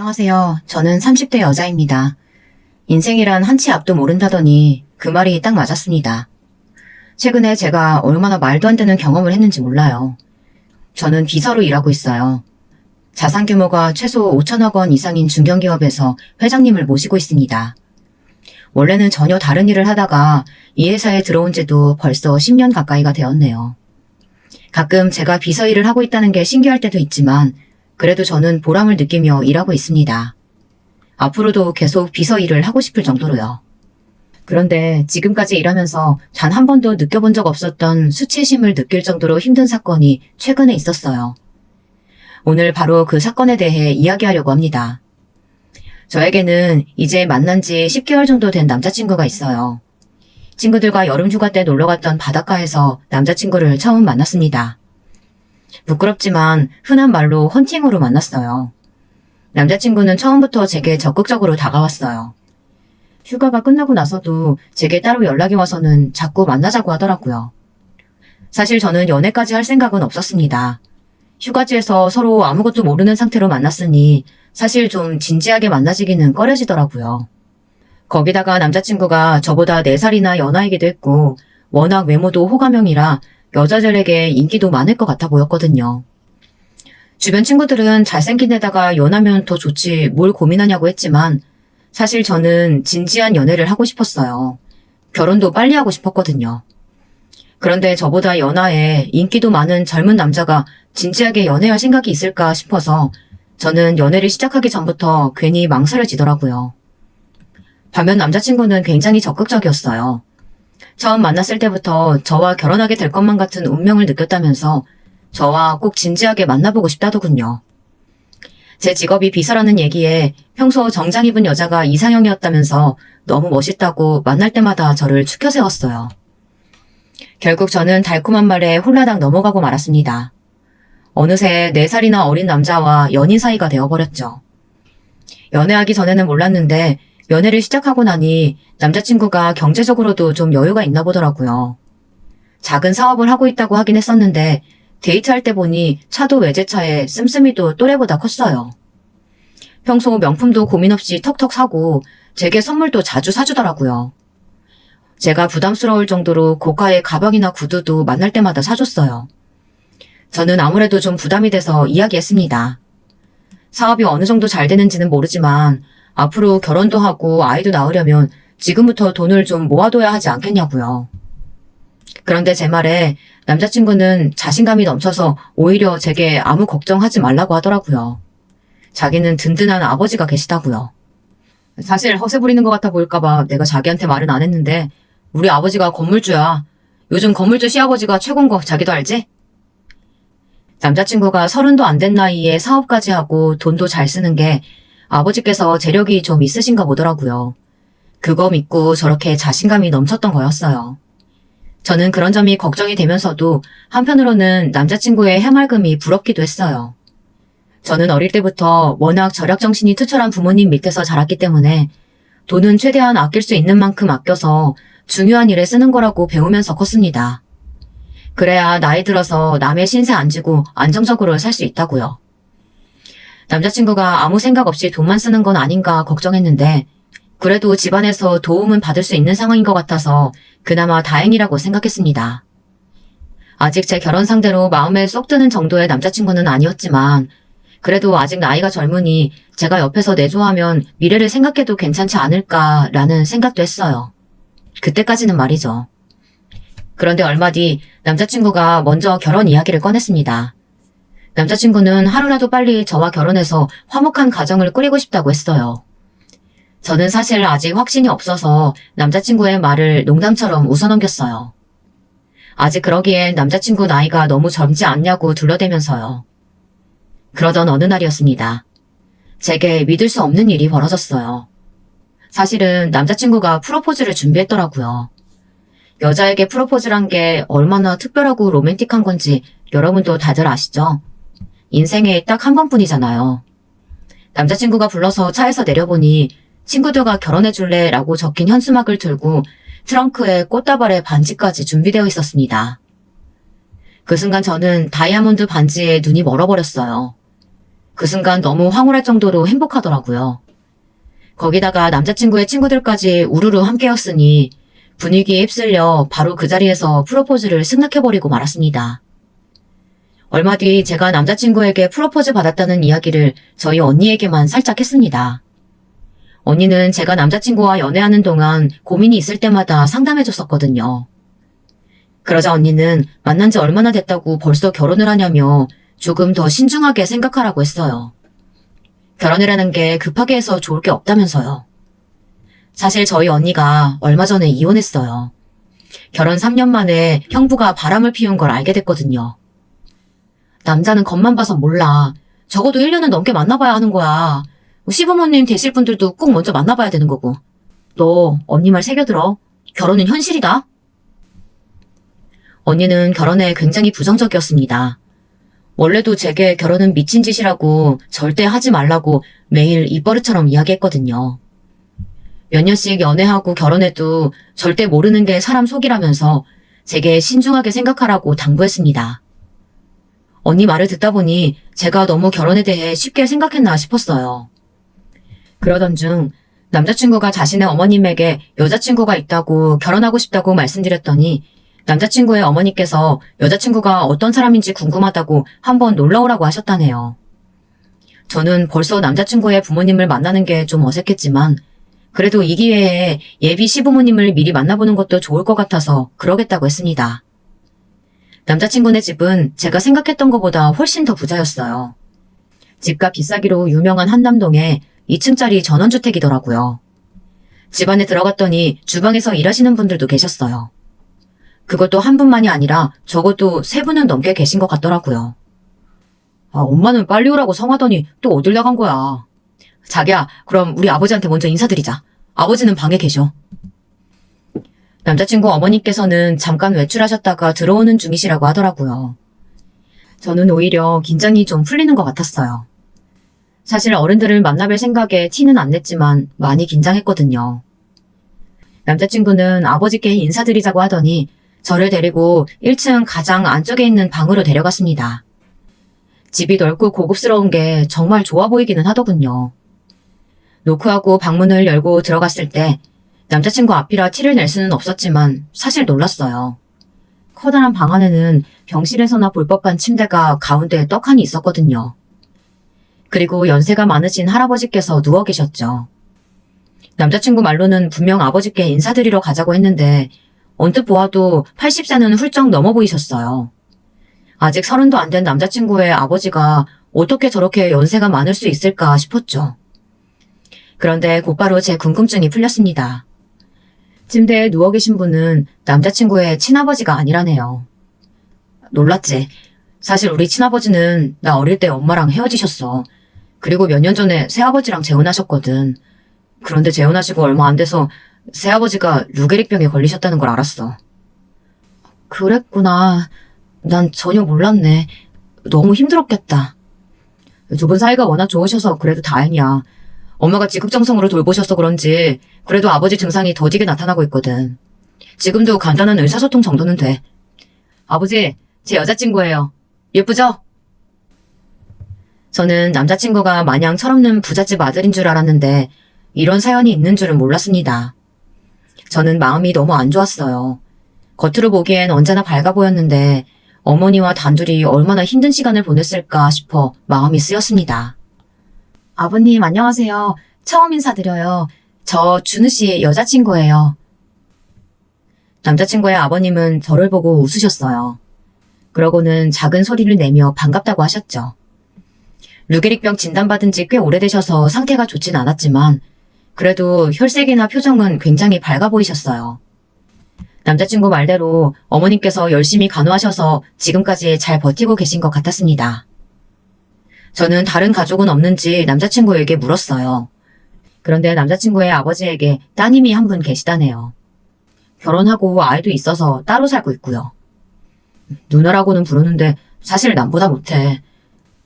안녕하세요. 저는 30대 여자입니다. 인생이란 한치 앞도 모른다더니 그 말이 딱 맞았습니다. 최근에 제가 얼마나 말도 안 되는 경험을 했는지 몰라요. 저는 비서로 일하고 있어요. 자산 규모가 최소 5천억 원 이상인 중견기업에서 회장님을 모시고 있습니다. 원래는 전혀 다른 일을 하다가 이 회사에 들어온 지도 벌써 10년 가까이가 되었네요. 가끔 제가 비서 일을 하고 있다는 게 신기할 때도 있지만 그래도 저는 보람을 느끼며 일하고 있습니다. 앞으로도 계속 비서 일을 하고 싶을 정도로요. 그런데 지금까지 일하면서 단 한 번도 느껴본 적 없었던 수치심을 느낄 정도로 힘든 사건이 최근에 있었어요. 오늘 바로 그 사건에 대해 이야기하려고 합니다. 저에게는 이제 만난 지 10개월 정도 된 남자친구가 있어요. 친구들과 여름휴가 때 놀러갔던 바닷가에서 남자친구를 처음 만났습니다. 부끄럽지만 흔한 말로 헌팅으로 만났어요. 남자친구는 처음부터 제게 적극적으로 다가왔어요. 휴가가 끝나고 나서도 제게 따로 연락이 와서는 자꾸 만나자고 하더라고요. 사실 저는 연애까지 할 생각은 없었습니다. 휴가지에서 서로 아무것도 모르는 상태로 만났으니 사실 좀 진지하게 만나지기는 꺼려지더라고요. 거기다가 남자친구가 저보다 4살이나 연하이기도 했고 워낙 외모도 호감형이라 여자들에게 인기도 많을 것 같아 보였거든요. 주변 친구들은 잘생긴 애다가 연하면 더 좋지 뭘 고민하냐고 했지만 사실 저는 진지한 연애를 하고 싶었어요. 결혼도 빨리 하고 싶었거든요. 그런데 저보다 연하에 인기도 많은 젊은 남자가 진지하게 연애할 생각이 있을까 싶어서 저는 연애를 시작하기 전부터 괜히 망설여지더라고요. 반면 남자친구는 굉장히 적극적이었어요. 처음 만났을 때부터 저와 결혼하게 될 것만 같은 운명을 느꼈다면서 저와 꼭 진지하게 만나보고 싶다더군요. 제 직업이 비서라는 얘기에 평소 정장 입은 여자가 이상형이었다면서 너무 멋있다고 만날 때마다 저를 추켜 세웠어요. 결국 저는 달콤한 말에 홀라당 넘어가고 말았습니다. 어느새 4살이나 어린 남자와 연인 사이가 되어버렸죠. 연애하기 전에는 몰랐는데 연애를 시작하고 나니 남자친구가 경제적으로도 좀 여유가 있나 보더라고요. 작은 사업을 하고 있다고 하긴 했었는데 데이트할 때 보니 차도 외제차에 씀씀이도 또래보다 컸어요. 평소 명품도 고민 없이 턱턱 사고 제게 선물도 자주 사주더라고요. 제가 부담스러울 정도로 고가의 가방이나 구두도 만날 때마다 사줬어요. 저는 아무래도 좀 부담이 돼서 이야기했습니다. 사업이 어느 정도 잘 되는지는 모르지만 앞으로 결혼도 하고 아이도 낳으려면 지금부터 돈을 좀 모아둬야 하지 않겠냐고요. 그런데 제 말에 남자친구는 자신감이 넘쳐서 오히려 제게 아무 걱정하지 말라고 하더라고요. 자기는 든든한 아버지가 계시다고요. 사실 허세 부리는 것 같아 보일까봐 내가 자기한테 말은 안 했는데 우리 아버지가 건물주야. 요즘 건물주 시아버지가 최고인 거 자기도 알지? 남자친구가 30도 안 된 나이에 사업까지 하고 돈도 잘 쓰는 게 아버지께서 재력이 좀 있으신가 보더라고요. 그거 믿고 저렇게 자신감이 넘쳤던 거였어요. 저는 그런 점이 걱정이 되면서도 한편으로는 남자친구의 해맑음이 부럽기도 했어요. 저는 어릴 때부터 워낙 절약정신이 투철한 부모님 밑에서 자랐기 때문에 돈은 최대한 아낄 수 있는 만큼 아껴서 중요한 일에 쓰는 거라고 배우면서 컸습니다. 그래야 나이 들어서 남의 신세 안 지고 안정적으로 살 수 있다고요. 남자친구가 아무 생각 없이 돈만 쓰는 건 아닌가 걱정했는데 그래도 집안에서 도움은 받을 수 있는 상황인 것 같아서 그나마 다행이라고 생각했습니다. 아직 제 결혼 상대로 마음에 쏙 드는 정도의 남자친구는 아니었지만 그래도 아직 나이가 젊으니 제가 옆에서 내조하면 미래를 생각해도 괜찮지 않을까라는 생각도 했어요. 그때까지는 말이죠. 그런데 얼마 뒤 남자친구가 먼저 결혼 이야기를 꺼냈습니다. 남자친구는 하루라도 빨리 저와 결혼해서 화목한 가정을 꾸리고 싶다고 했어요. 저는 사실 아직 확신이 없어서 남자친구의 말을 농담처럼 웃어넘겼어요. 아직 그러기엔 남자친구 나이가 너무 젊지 않냐고 둘러대면서요. 그러던 어느 날이었습니다. 제게 믿을 수 없는 일이 벌어졌어요. 사실은 남자친구가 프로포즈를 준비했더라고요. 여자에게 프로포즈란 게 얼마나 특별하고 로맨틱한 건지 여러분도 다들 아시죠? 인생에 딱 한 번뿐이잖아요. 남자친구가 불러서 차에서 내려보니 친구들과 결혼해줄래? 라고 적힌 현수막을 들고 트렁크에 꽃다발에 반지까지 준비되어 있었습니다. 그 순간 저는 다이아몬드 반지에 눈이 멀어버렸어요. 그 순간 너무 황홀할 정도로 행복하더라고요. 거기다가 남자친구의 친구들까지 우르르 함께였으니 분위기에 휩쓸려 바로 그 자리에서 프로포즈를 승낙해버리고 말았습니다. 얼마 뒤 제가 남자친구에게 프로포즈 받았다는 이야기를 저희 언니에게만 살짝 했습니다. 언니는 제가 남자친구와 연애하는 동안 고민이 있을 때마다 상담해줬었거든요. 그러자 언니는 만난 지 얼마나 됐다고 벌써 결혼을 하냐며 조금 더 신중하게 생각하라고 했어요. 결혼이라는 게 급하게 해서 좋을 게 없다면서요. 사실 저희 언니가 얼마 전에 이혼했어요. 결혼 3년 만에 형부가 바람을 피운 걸 알게 됐거든요. 남자는 겉만 봐서 몰라. 적어도 1년은 넘게 만나봐야 하는 거야. 시부모님 되실 분들도 꼭 먼저 만나봐야 되는 거고. 너 언니 말 새겨들어. 결혼은 현실이다. 언니는 결혼에 굉장히 부정적이었습니다. 원래도 제게 결혼은 미친 짓이라고 절대 하지 말라고 매일 입버릇처럼 이야기했거든요. 몇 년씩 연애하고 결혼해도 절대 모르는 게 사람 속이라면서 제게 신중하게 생각하라고 당부했습니다. 언니 말을 듣다 보니 제가 너무 결혼에 대해 쉽게 생각했나 싶었어요. 그러던 중 남자친구가 자신의 어머님에게 여자친구가 있다고 결혼하고 싶다고 말씀드렸더니 남자친구의 어머니께서 여자친구가 어떤 사람인지 궁금하다고 한번 놀러오라고 하셨다네요. 저는 벌써 남자친구의 부모님을 만나는 게 좀 어색했지만 그래도 이 기회에 예비 시부모님을 미리 만나보는 것도 좋을 것 같아서 그러겠다고 했습니다. 남자친구네 집은 제가 생각했던 것보다 훨씬 더 부자였어요. 집값 비싸기로 유명한 한남동에 2층짜리 전원주택이더라고요. 집 안에 들어갔더니 주방에서 일하시는 분들도 계셨어요. 그것도 한 분만이 아니라 적어도 3분은 넘게 계신 것 같더라고요. 엄마는 빨리 오라고 성하더니 또 어딜 나간 거야. 자기야, 그럼 우리 아버지한테 먼저 인사드리자. 아버지는 방에 계셔. 남자친구 어머니께서는 잠깐 외출하셨다가 들어오는 중이시라고 하더라고요. 저는 오히려 긴장이 좀 풀리는 것 같았어요. 사실 어른들을 만나뵐 생각에 티는 안 냈지만 많이 긴장했거든요. 남자친구는 아버지께 인사드리자고 하더니 저를 데리고 1층 가장 안쪽에 있는 방으로 데려갔습니다. 집이 넓고 고급스러운 게 정말 좋아 보이기는 하더군요. 노크하고 방문을 열고 들어갔을 때 남자친구 앞이라 티를 낼 수는 없었지만 사실 놀랐어요. 커다란 방 안에는 병실에서나 볼 법한 침대가 가운데에 떡하니 있었거든요. 그리고 연세가 많으신 할아버지께서 누워 계셨죠. 남자친구 말로는 분명 아버지께 인사드리러 가자고 했는데 언뜻 보아도 80세는 훌쩍 넘어 보이셨어요. 아직 30도 안 된 남자친구의 아버지가 어떻게 저렇게 연세가 많을 수 있을까 싶었죠. 그런데 곧바로 제 궁금증이 풀렸습니다. 침대에 누워 계신 분은 남자친구의 친아버지가 아니라네요. 놀랐지. 사실 우리 친아버지는 나 어릴 때 엄마랑 헤어지셨어. 그리고 몇 년 전에 새아버지랑 재혼하셨거든. 그런데 재혼하시고 얼마 안 돼서 새아버지가 루게릭병에 걸리셨다는 걸 알았어. 그랬구나. 난 전혀 몰랐네. 너무 힘들었겠다. 두 분 사이가 워낙 좋으셔서 그래도 다행이야. 엄마가 지극정성으로 돌보셔서 그런지 그래도 아버지 증상이 더디게 나타나고 있거든. 지금도 간단한 의사소통 정도는 돼. 아버지, 제 여자친구예요. 예쁘죠? 저는 남자친구가 마냥 철없는 부잣집 아들인 줄 알았는데 이런 사연이 있는 줄은 몰랐습니다. 저는 마음이 너무 안 좋았어요. 겉으로 보기엔 언제나 밝아 보였는데 어머니와 단둘이 얼마나 힘든 시간을 보냈을까 싶어 마음이 쓰였습니다. 아버님 안녕하세요. 처음 인사드려요. 저 준우 씨 여자친구예요. 남자친구의 아버님은 저를 보고 웃으셨어요. 그러고는 작은 소리를 내며 반갑다고 하셨죠. 루게릭병 진단받은 지 꽤 오래되셔서 상태가 좋진 않았지만 그래도 혈색이나 표정은 굉장히 밝아 보이셨어요. 남자친구 말대로 어머님께서 열심히 간호하셔서 지금까지 잘 버티고 계신 것 같았습니다. 저는 다른 가족은 없는지 남자친구에게 물었어요. 그런데 남자친구의 아버지에게 따님이 한 분 계시다네요. 결혼하고 아이도 있어서 따로 살고 있고요. 누나라고는 부르는데 사실 남보다 못해.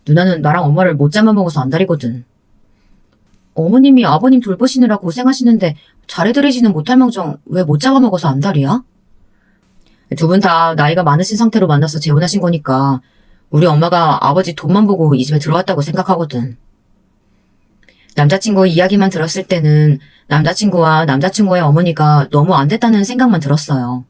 누나는 나랑 엄마를 못 잡아먹어서 안달이거든. 어머님이 아버님 돌보시느라 고생하시는데 잘해드리지는 못할 망정 왜 못 잡아먹어서 안달이야? 두 분 다 나이가 많으신 상태로 만나서 재혼하신 거니까 우리 엄마가 아버지 돈만 보고 이 집에 들어왔다고 생각하거든. 남자친구 이야기만 들었을 때는 남자친구와 남자친구의 어머니가 너무 안 됐다는 생각만 들었어요.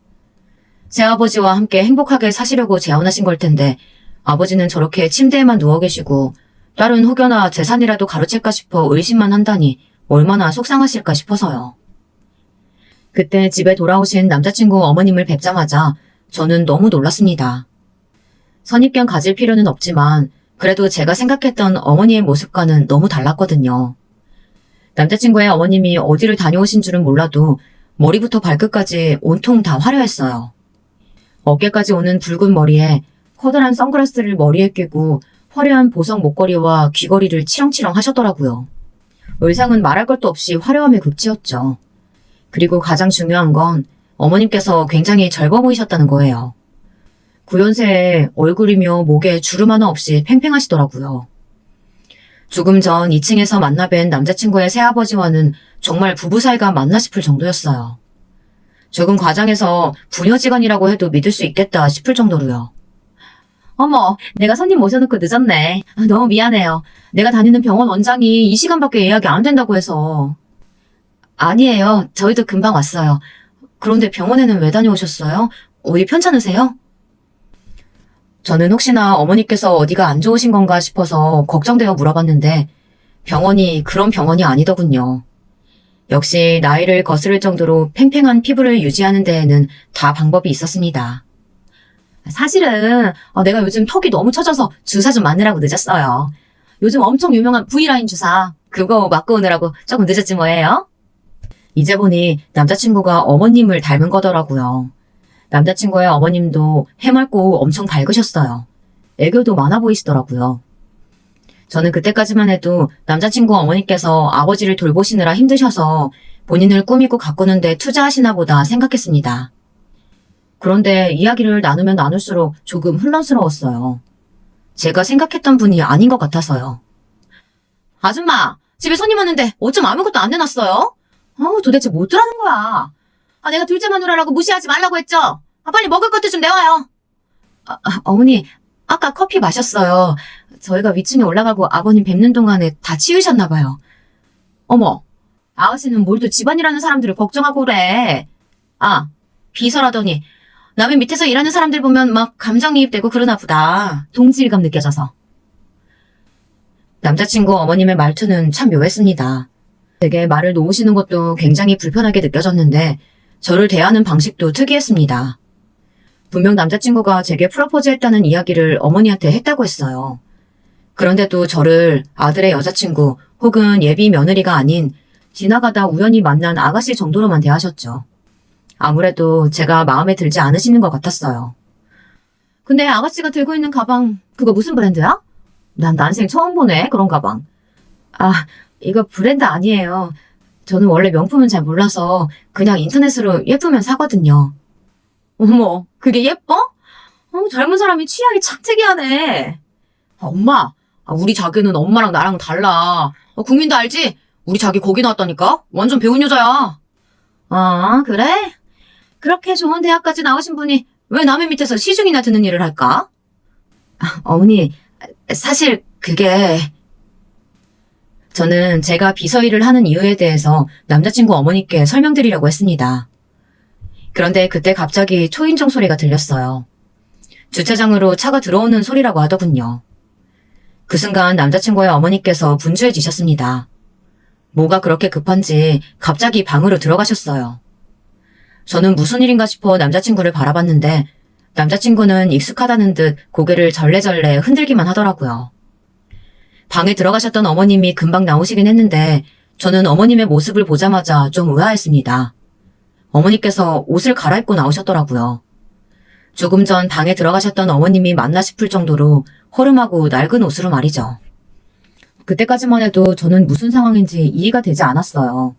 새아버지와 함께 행복하게 사시려고 재혼하신 걸 텐데 아버지는 저렇게 침대에만 누워 계시고 딸은 혹여나 재산이라도 가로챌까 싶어 의심만 한다니 얼마나 속상하실까 싶어서요. 그때 집에 돌아오신 남자친구 어머님을 뵙자마자 저는 너무 놀랐습니다. 선입견 가질 필요는 없지만 그래도 제가 생각했던 어머니의 모습과는 너무 달랐거든요. 남자친구의 어머님이 어디를 다녀오신 줄은 몰라도 머리부터 발끝까지 온통 다 화려했어요. 어깨까지 오는 붉은 머리에 커다란 선글라스를 머리에 끼고 화려한 보석 목걸이와 귀걸이를 치렁치렁 하셨더라고요. 의상은 말할 것도 없이 화려함의 극치였죠. 그리고 가장 중요한 건 어머님께서 굉장히 젊어 보이셨다는 거예요. 9연세에 얼굴이며 목에 주름 하나 없이 팽팽하시더라고요. 조금 전 2층에서 만나 뵌 남자친구의 새아버지와는 정말 부부 사이가 맞나 싶을 정도였어요. 조금 과장해서 부녀지간이라고 해도 믿을 수 있겠다 싶을 정도로요. 어머, 내가 손님 모셔놓고 늦었네. 너무 미안해요. 내가 다니는 병원 원장이 이 시간밖에 예약이 안 된다고 해서. 아니에요. 저희도 금방 왔어요. 그런데 병원에는 왜 다녀오셨어요? 어디 편찮으세요? 저는 혹시나 어머니께서 어디가 안 좋으신 건가 싶어서 걱정되어 물어봤는데 병원이 그런 병원이 아니더군요. 역시 나이를 거스를 정도로 팽팽한 피부를 유지하는 데에는 다 방법이 있었습니다. 사실은 내가 요즘 턱이 너무 처져서 주사 좀 맞느라고 늦었어요. 요즘 엄청 유명한 V라인 주사 그거 맞고 오느라고 조금 늦었지 뭐예요? 이제 보니 남자친구가 어머님을 닮은 거더라고요. 남자친구의 어머님도 해맑고 엄청 밝으셨어요. 애교도 많아 보이시더라고요. 저는 그때까지만 해도 남자친구 어머니께서 아버지를 돌보시느라 힘드셔서 본인을 꾸미고 가꾸는 데 투자하시나 보다 생각했습니다. 그런데 이야기를 나누면 나눌수록 조금 혼란스러웠어요. 제가 생각했던 분이 아닌 것 같아서요. 아줌마, 집에 손님 왔는데 어쩜 아무것도 안 내놨어요? 도대체 뭐 어쩌라는 거야? 내가 둘째 마누라라고 무시하지 말라고 했죠? 빨리 먹을 것도 좀 내와요. 어머니, 아까 커피 마셨어요. 저희가 위층에 올라가고 아버님 뵙는 동안에 다 치우셨나 봐요. 어머, 아가씨는 뭘 또 집안이라는 사람들을 걱정하고 그래. 비서라더니 남의 밑에서 일하는 사람들 보면 막 감정이입되고 그러나 보다. 동질감 느껴져서. 남자친구 어머님의 말투는 참 묘했습니다. 되게 말을 놓으시는 것도 굉장히 불편하게 느껴졌는데 저를 대하는 방식도 특이했습니다. 분명 남자친구가 제게 프로포즈했다는 이야기를 어머니한테 했다고 했어요. 그런데도 저를 아들의 여자친구 혹은 예비 며느리가 아닌 지나가다 우연히 만난 아가씨 정도로만 대하셨죠. 아무래도 제가 마음에 들지 않으시는 것 같았어요. 근데 아가씨가 들고 있는 가방 그거 무슨 브랜드야? 난 난생 처음 보네 그런 가방. 이거 브랜드 아니에요. 저는 원래 명품은 잘 몰라서 그냥 인터넷으로 예쁘면 사거든요. 어머, 그게 예뻐? 젊은 사람이 취향이 참 특이하네. 엄마, 우리 자기는 엄마랑 나랑 달라. 국민도 알지? 우리 자기 거기 나왔다니까? 완전 배운 여자야. 그래? 그렇게 좋은 대학까지 나오신 분이 왜 남의 밑에서 시중이나 드는 일을 할까? 어머니, 사실 그게... 저는 제가 비서 일을 하는 이유에 대해서 남자친구 어머니께 설명드리려고 했습니다. 그런데 그때 갑자기 초인종 소리가 들렸어요. 주차장으로 차가 들어오는 소리라고 하더군요. 그 순간 남자친구의 어머니께서 분주해지셨습니다. 뭐가 그렇게 급한지 갑자기 방으로 들어가셨어요. 저는 무슨 일인가 싶어 남자친구를 바라봤는데 남자친구는 익숙하다는 듯 고개를 절레절레 흔들기만 하더라고요. 방에 들어가셨던 어머님이 금방 나오시긴 했는데 저는 어머님의 모습을 보자마자 좀 의아했습니다. 어머니께서 옷을 갈아입고 나오셨더라고요. 조금 전 방에 들어가셨던 어머님이 맞나 싶을 정도로 허름하고 낡은 옷으로 말이죠. 그때까지만 해도 저는 무슨 상황인지 이해가 되지 않았어요.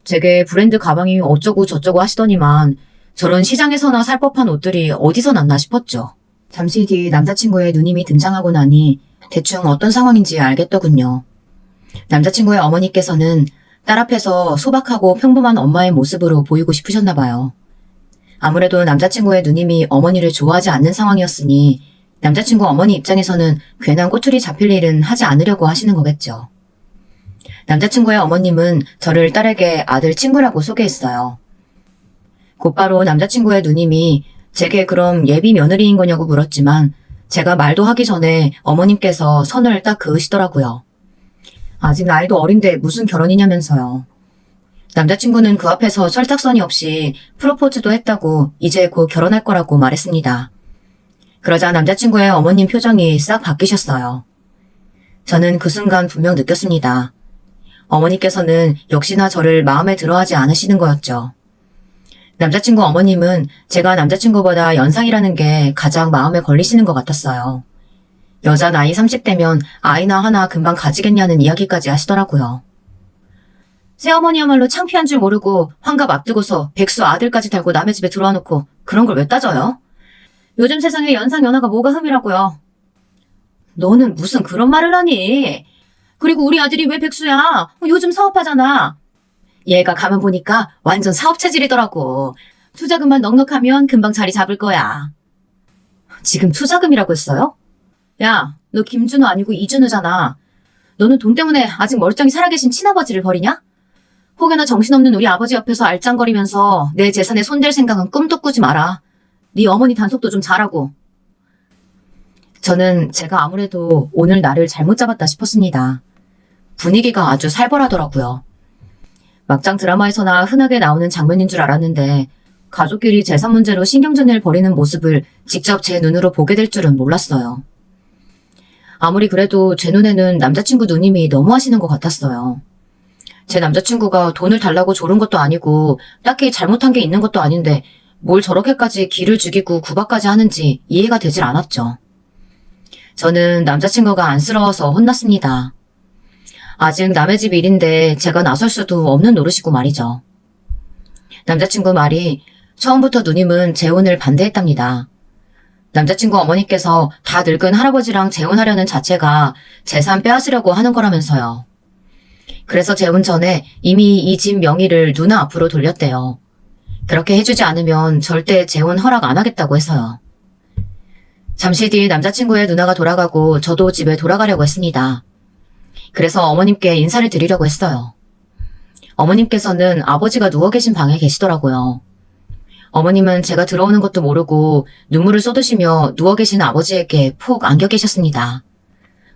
제게 브랜드 가방이 어쩌고 저쩌고 하시더니만 저런 시장에서나 살 법한 옷들이 어디서 났나 싶었죠. 잠시 뒤 남자친구의 누님이 등장하고 나니 대충 어떤 상황인지 알겠더군요. 남자친구의 어머니께서는 딸 앞에서 소박하고 평범한 엄마의 모습으로 보이고 싶으셨나 봐요. 아무래도 남자친구의 누님이 어머니를 좋아하지 않는 상황이었으니 남자친구 어머니 입장에서는 괜한 꼬투리 잡힐 일은 하지 않으려고 하시는 거겠죠. 남자친구의 어머님은 저를 딸에게 아들 친구라고 소개했어요. 곧바로 남자친구의 누님이 제게 그럼 예비 며느리인 거냐고 물었지만 제가 말도 하기 전에 어머님께서 선을 딱 그으시더라고요. 아직 나이도 어린데 무슨 결혼이냐면서요. 남자친구는 그 앞에서 철딱서니 없이 프로포즈도 했다고 이제 곧 결혼할 거라고 말했습니다. 그러자 남자친구의 어머님 표정이 싹 바뀌셨어요. 저는 그 순간 분명 느꼈습니다. 어머니께서는 역시나 저를 마음에 들어하지 않으시는 거였죠. 남자친구 어머님은 제가 남자친구보다 연상이라는 게 가장 마음에 걸리시는 것 같았어요. 여자 나이 30대면 아이나 하나 금방 가지겠냐는 이야기까지 하시더라고요. 새어머니야말로 창피한 줄 모르고 환갑 앞두고서 백수 아들까지 달고 남의 집에 들어와 놓고 그런 걸 왜 따져요? 요즘 세상에 연상 연하가 뭐가 흠이라고요. 너는 무슨 그런 말을 하니? 그리고 우리 아들이 왜 백수야? 요즘 사업하잖아. 얘가 가만 보니까 완전 사업 체질이더라고. 투자금만 넉넉하면 금방 자리 잡을 거야. 지금 투자금이라고 했어요? 야, 너 김준호 아니고 이준호잖아. 너는 돈 때문에 아직 멀쩡히 살아계신 친아버지를 버리냐? 혹여나 정신없는 우리 아버지 옆에서 알짱거리면서 내 재산에 손댈 생각은 꿈도 꾸지 마라. 네 어머니 단속도 좀 잘하고. 저는 제가 아무래도 오늘 나를 잘못 잡았다 싶었습니다. 분위기가 아주 살벌하더라고요. 막장 드라마에서나 흔하게 나오는 장면인 줄 알았는데 가족끼리 재산 문제로 신경전을 벌이는 모습을 직접 제 눈으로 보게 될 줄은 몰랐어요. 아무리 그래도 제 눈에는 남자친구 누님이 너무하시는 것 같았어요. 제 남자친구가 돈을 달라고 조른 것도 아니고 딱히 잘못한 게 있는 것도 아닌데 뭘 저렇게까지 기를 죽이고 구박까지 하는지 이해가 되질 않았죠. 저는 남자친구가 안쓰러워서 혼났습니다. 아직 남의 집 일인데 제가 나설 수도 없는 노릇이고 말이죠. 남자친구 말이 처음부터 누님은 재혼을 반대했답니다. 남자친구 어머니께서 다 늙은 할아버지랑 재혼하려는 자체가 재산 빼앗으려고 하는 거라면서요. 그래서 재혼 전에 이미 이 집 명의를 누나 앞으로 돌렸대요. 그렇게 해주지 않으면 절대 재혼 허락 안 하겠다고 해서요. 잠시 뒤 남자친구의 누나가 돌아가고 저도 집에 돌아가려고 했습니다. 그래서 어머님께 인사를 드리려고 했어요. 어머님께서는 아버지가 누워 계신 방에 계시더라고요. 어머님은 제가 들어오는 것도 모르고 눈물을 쏟으시며 누워 계신 아버지에게 푹 안겨 계셨습니다.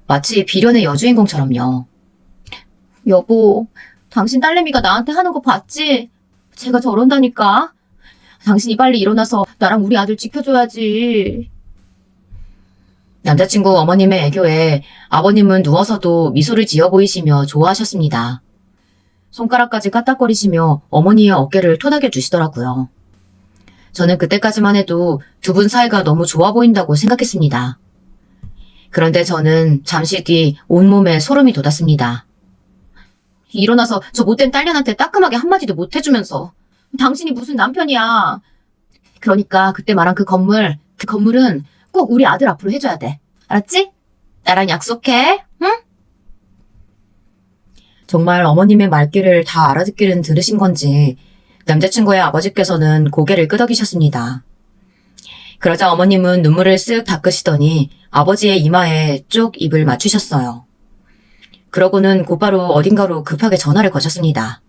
마치 비련의 여주인공처럼요. 여보, 당신 딸내미가 나한테 하는 거 봤지? 제가 저런다니까. 당신이 빨리 일어나서 나랑 우리 아들 지켜줘야지. 남자친구 어머님의 애교에 아버님은 누워서도 미소를 지어 보이시며 좋아하셨습니다. 손가락까지 까딱거리시며 어머니의 어깨를 토닥여 주시더라고요. 저는 그때까지만 해도 두 분 사이가 너무 좋아 보인다고 생각했습니다. 그런데 저는 잠시 뒤 온몸에 소름이 돋았습니다. 일어나서 저 못된 딸년한테 따끔하게 한마디도 못 해주면서 당신이 무슨 남편이야. 그러니까 그때 말한 그 건물은 꼭 우리 아들 앞으로 해줘야 돼. 알았지? 나랑 약속해. 응? 정말 어머님의 말귀를 다 알아듣기는 들으신 건지 남자친구의 아버지께서는 고개를 끄덕이셨습니다. 그러자 어머님은 눈물을 쓱 닦으시더니 아버지의 이마에 쭉 입을 맞추셨어요. 그러고는 곧바로 어딘가로 급하게 전화를 거셨습니다.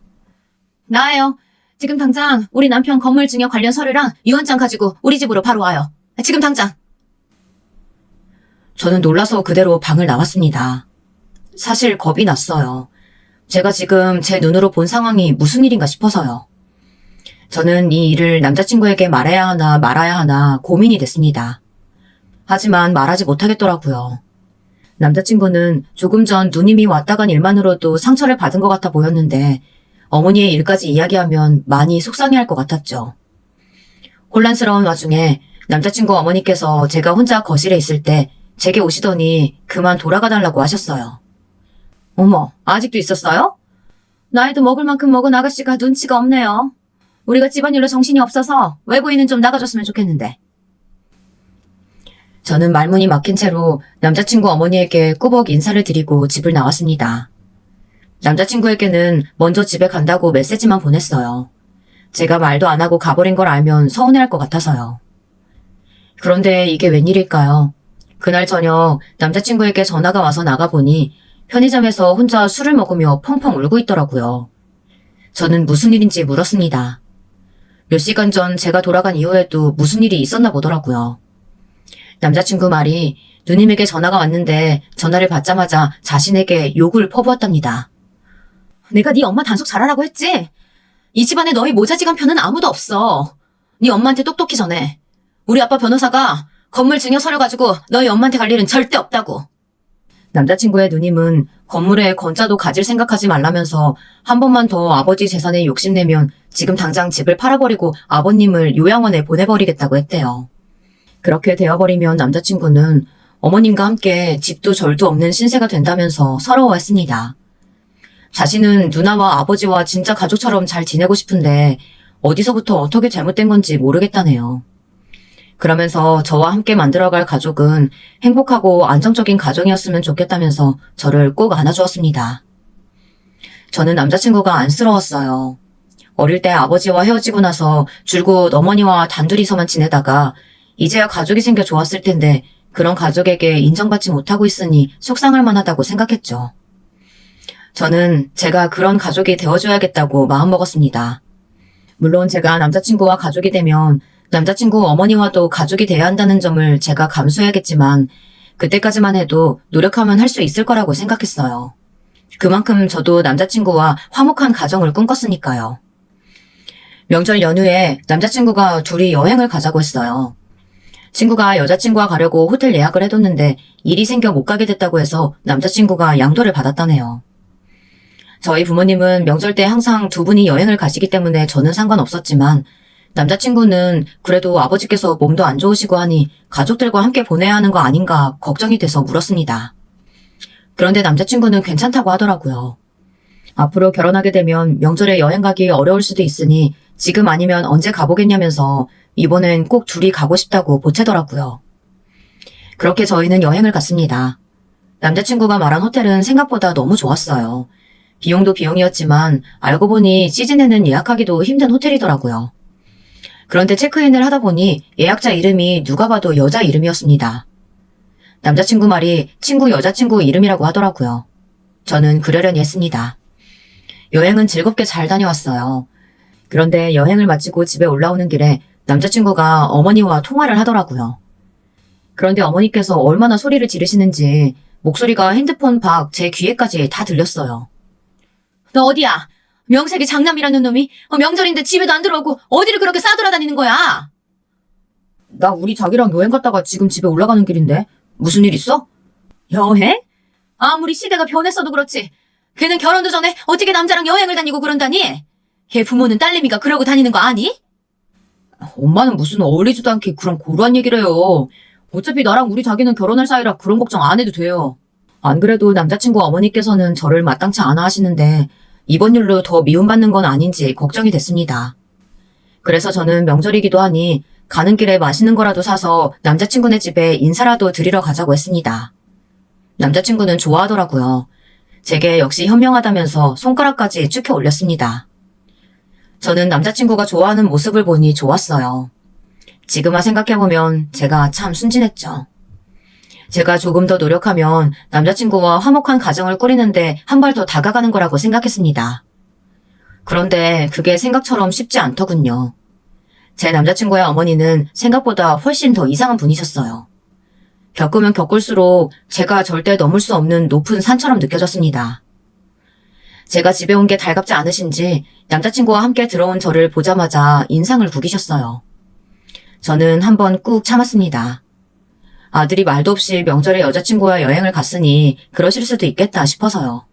나예요. 지금 당장 우리 남편 건물 증여 관련 서류랑 유언장 가지고 우리 집으로 바로 와요. 지금 당장. 저는 놀라서 그대로 방을 나왔습니다. 사실 겁이 났어요. 제가 지금 제 눈으로 본 상황이 무슨 일인가 싶어서요. 저는 이 일을 남자친구에게 말해야 하나 말아야 하나 고민이 됐습니다. 하지만 말하지 못하겠더라고요. 남자친구는 조금 전 누님이 왔다 간 일만으로도 상처를 받은 것 같아 보였는데 어머니의 일까지 이야기하면 많이 속상해할 것 같았죠. 혼란스러운 와중에 남자친구 어머니께서 제가 혼자 거실에 있을 때 제게 오시더니 그만 돌아가달라고 하셨어요. 어머, 아직도 있었어요? 나이도 먹을 만큼 먹은 아가씨가 눈치가 없네요. 우리가 집안일로 정신이 없어서 외부인은 좀 나가줬으면 좋겠는데. 저는 말문이 막힌 채로 남자친구 어머니에게 꾸벅 인사를 드리고 집을 나왔습니다. 남자친구에게는 먼저 집에 간다고 메시지만 보냈어요. 제가 말도 안 하고 가버린 걸 알면 서운해할 것 같아서요. 그런데 이게 웬일일까요? 그날 저녁 남자친구에게 전화가 와서 나가보니 편의점에서 혼자 술을 먹으며 펑펑 울고 있더라고요. 저는 무슨 일인지 물었습니다. 몇 시간 전 제가 돌아간 이후에도 무슨 일이 있었나 보더라고요. 남자친구 말이 누님에게 전화가 왔는데 전화를 받자마자 자신에게 욕을 퍼부었답니다. 내가 네 엄마 단속 잘하라고 했지? 이 집안에 너희 모자지간 편은 아무도 없어. 네 엄마한테 똑똑히 전해. 우리 아빠 변호사가 건물 증여 서류 가지고 너희 엄마한테 갈 일은 절대 없다고. 남자친구의 누님은 건물에 건자도 가질 생각하지 말라면서 한 번만 더 아버지 재산에 욕심내면 지금 당장 집을 팔아버리고 아버님을 요양원에 보내버리겠다고 했대요. 그렇게 되어버리면 남자친구는 어머님과 함께 집도 절도 없는 신세가 된다면서 서러워했습니다. 자신은 누나와 아버지와 진짜 가족처럼 잘 지내고 싶은데 어디서부터 어떻게 잘못된 건지 모르겠다네요. 그러면서 저와 함께 만들어갈 가족은 행복하고 안정적인 가정이었으면 좋겠다면서 저를 꼭 안아주었습니다. 저는 남자친구가 안쓰러웠어요. 어릴 때 아버지와 헤어지고 나서 줄곧 어머니와 단둘이서만 지내다가 이제야 가족이 생겨 좋았을 텐데 그런 가족에게 인정받지 못하고 있으니 속상할 만하다고 생각했죠. 저는 제가 그런 가족이 되어줘야겠다고 마음먹었습니다. 물론 제가 남자친구와 가족이 되면 남자친구 어머니와도 가족이 돼야 한다는 점을 제가 감수해야겠지만 그때까지만 해도 노력하면 할 수 있을 거라고 생각했어요. 그만큼 저도 남자친구와 화목한 가정을 꿈꿨으니까요. 명절 연휴에 남자친구가 둘이 여행을 가자고 했어요. 친구가 여자친구와 가려고 호텔 예약을 해뒀는데 일이 생겨 못 가게 됐다고 해서 남자친구가 양도를 받았다네요. 저희 부모님은 명절 때 항상 두 분이 여행을 가시기 때문에 저는 상관없었지만 남자친구는 그래도 아버지께서 몸도 안 좋으시고 하니 가족들과 함께 보내야 하는 거 아닌가 걱정이 돼서 물었습니다. 그런데 남자친구는 괜찮다고 하더라고요. 앞으로 결혼하게 되면 명절에 여행 가기 어려울 수도 있으니 지금 아니면 언제 가보겠냐면서 이번엔 꼭 둘이 가고 싶다고 보채더라고요. 그렇게 저희는 여행을 갔습니다. 남자친구가 말한 호텔은 생각보다 너무 좋았어요. 비용도 비용이었지만 알고 보니 시즌에는 예약하기도 힘든 호텔이더라고요. 그런데 체크인을 하다 보니 예약자 이름이 누가 봐도 여자 이름이었습니다. 남자친구 말이 친구 여자친구 이름이라고 하더라고요. 저는 그러려니 했습니다. 여행은 즐겁게 잘 다녀왔어요. 그런데 여행을 마치고 집에 올라오는 길에 남자친구가 어머니와 통화를 하더라고요. 그런데 어머니께서 얼마나 소리를 지르시는지 목소리가 핸드폰 밖 제 귀에까지 다 들렸어요. 너 어디야? 명색이 장남이라는 놈이 명절인데 집에도 안 들어오고 어디를 그렇게 싸돌아다니는 거야? 나 우리 자기랑 여행 갔다가 지금 집에 올라가는 길인데 무슨 일 있어? 여행? 아무리 시대가 변했어도 그렇지. 걔는 결혼도 전에 어떻게 남자랑 여행을 다니고 그런다니? 걔 부모는 딸내미가 그러고 다니는 거 아니? 엄마는 무슨 어울리지도 않게 그런 고루한 얘기를 해요. 어차피 나랑 우리 자기는 결혼할 사이라 그런 걱정 안 해도 돼요. 안 그래도 남자친구 어머니께서는 저를 마땅치 않아 하시는데 이번 일로 더 미움받는 건 아닌지 걱정이 됐습니다. 그래서 저는 명절이기도 하니 가는 길에 맛있는 거라도 사서 남자친구네 집에 인사라도 드리러 가자고 했습니다. 남자친구는 좋아하더라고요. 제게 역시 현명하다면서 손가락까지 축혀 올렸습니다. 저는 남자친구가 좋아하는 모습을 보니 좋았어요. 지금아 생각해보면 제가 참 순진했죠. 제가 조금 더 노력하면 남자친구와 화목한 가정을 꾸리는데 한 발 더 다가가는 거라고 생각했습니다. 그런데 그게 생각처럼 쉽지 않더군요. 제 남자친구의 어머니는 생각보다 훨씬 더 이상한 분이셨어요. 겪으면 겪을수록 제가 절대 넘을 수 없는 높은 산처럼 느껴졌습니다. 제가 집에 온 게 달갑지 않으신지 남자친구와 함께 들어온 저를 보자마자 인상을 구기셨어요. 저는 한번 꾹 참았습니다. 아들이 말도 없이 명절에 여자친구와 여행을 갔으니 그러실 수도 있겠다 싶어서요.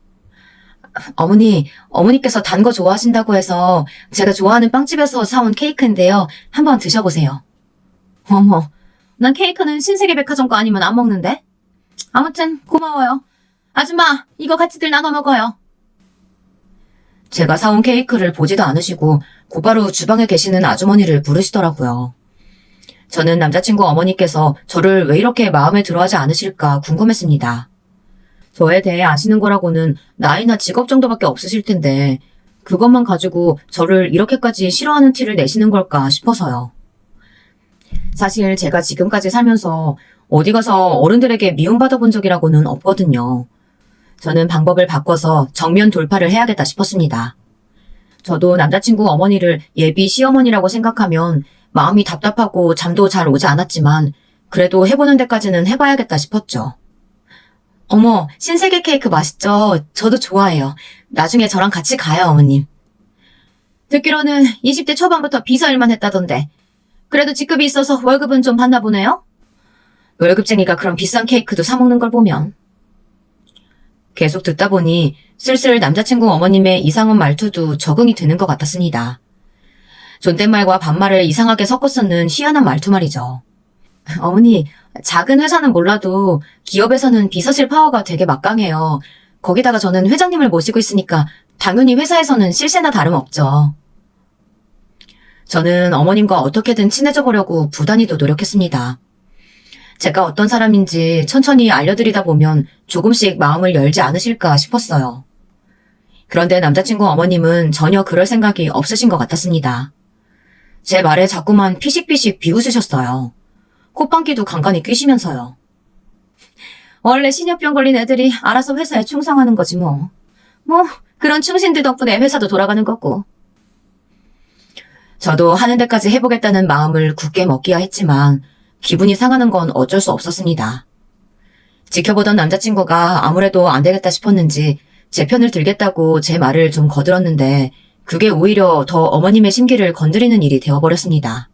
어머니께서 단 거 좋아하신다고 해서 제가 좋아하는 빵집에서 사온 케이크인데요. 한번 드셔보세요. 어머, 난 케이크는 신세계 백화점 거 아니면 안 먹는데? 아무튼 고마워요. 아줌마, 이거 같이들 나눠 먹어요. 제가 사온 케이크를 보지도 않으시고 곧바로 주방에 계시는 아주머니를 부르시더라고요. 저는 남자친구 어머니께서 저를 왜 이렇게 마음에 들어하지 않으실까 궁금했습니다. 저에 대해 아시는 거라고는 나이나 직업 정도밖에 없으실 텐데 그것만 가지고 저를 이렇게까지 싫어하는 티를 내시는 걸까 싶어서요. 사실 제가 지금까지 살면서 어디 가서 어른들에게 미움받아 본 적이라고는 없거든요. 저는 방법을 바꿔서 정면 돌파를 해야겠다 싶었습니다. 저도 남자친구 어머니를 예비 시어머니라고 생각하면 마음이 답답하고 잠도 잘 오지 않았지만 그래도 해보는 데까지는 해봐야겠다 싶었죠. 어머, 신세계 케이크 맛있죠? 저도 좋아해요. 나중에 저랑 같이 가요, 어머님. 듣기로는 20대 초반부터 비서 일만 했다던데. 그래도 직급이 있어서 월급은 좀 받나 보네요? 월급쟁이가 그런 비싼 케이크도 사먹는 걸 보면. 계속 듣다 보니 슬슬 남자친구 어머님의 이상한 말투도 적응이 되는 것 같았습니다. 존댓말과 반말을 이상하게 섞어 쓰는 희한한 말투 말이죠. 어머니, 작은 회사는 몰라도 기업에서는 비서실 파워가 되게 막강해요. 거기다가 저는 회장님을 모시고 있으니까 당연히 회사에서는 실세나 다름없죠. 저는 어머님과 어떻게든 친해져 보려고 부단히도 노력했습니다. 제가 어떤 사람인지 천천히 알려드리다 보면 조금씩 마음을 열지 않으실까 싶었어요. 그런데 남자친구 어머님은 전혀 그럴 생각이 없으신 것 같았습니다. 제 말에 자꾸만 피식피식 비웃으셨어요. 콧방귀도 간간히 뀌시면서요. 원래 신협병 걸린 애들이 알아서 회사에 충성하는 거지 뭐. 그런 충신들 덕분에 회사도 돌아가는 거고. 저도 하는 데까지 해보겠다는 마음을 굳게 먹기야 했지만 기분이 상하는 건 어쩔 수 없었습니다. 지켜보던 남자친구가 아무래도 안 되겠다 싶었는지 제 편을 들겠다고 제 말을 좀 거들었는데 그게 오히려 더 어머님의 심기를 건드리는 일이 되어버렸습니다.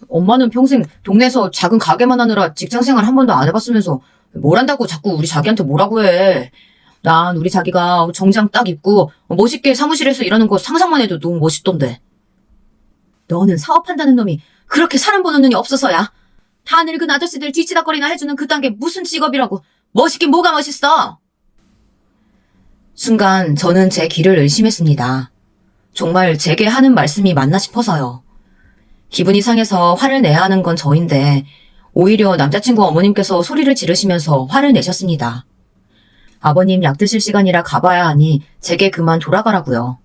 엄마는 평생 동네에서 작은 가게만 하느라 직장생활 한 번도 안 해봤으면서 뭘 한다고 자꾸 우리 자기한테 뭐라고 해. 난 우리 자기가 정장 딱 입고 멋있게 사무실에서 일하는 거 상상만 해도 너무 멋있던데. 너는 사업한다는 놈이 그렇게 사람 보는 눈이 없어서야. 다 늙은 아저씨들 뒤치다거리나 해주는 그딴 게 무슨 직업이라고. 멋있긴 뭐가 멋있어. 순간 저는 제 귀를 의심했습니다. 정말 제게 하는 말씀이 맞나 싶어서요. 기분이 상해서 화를 내야 하는 건 저인데 오히려 남자친구 어머님께서 소리를 지르시면서 화를 내셨습니다. 아버님 약 드실 시간이라 가봐야 하니 제게 그만 돌아가라고요.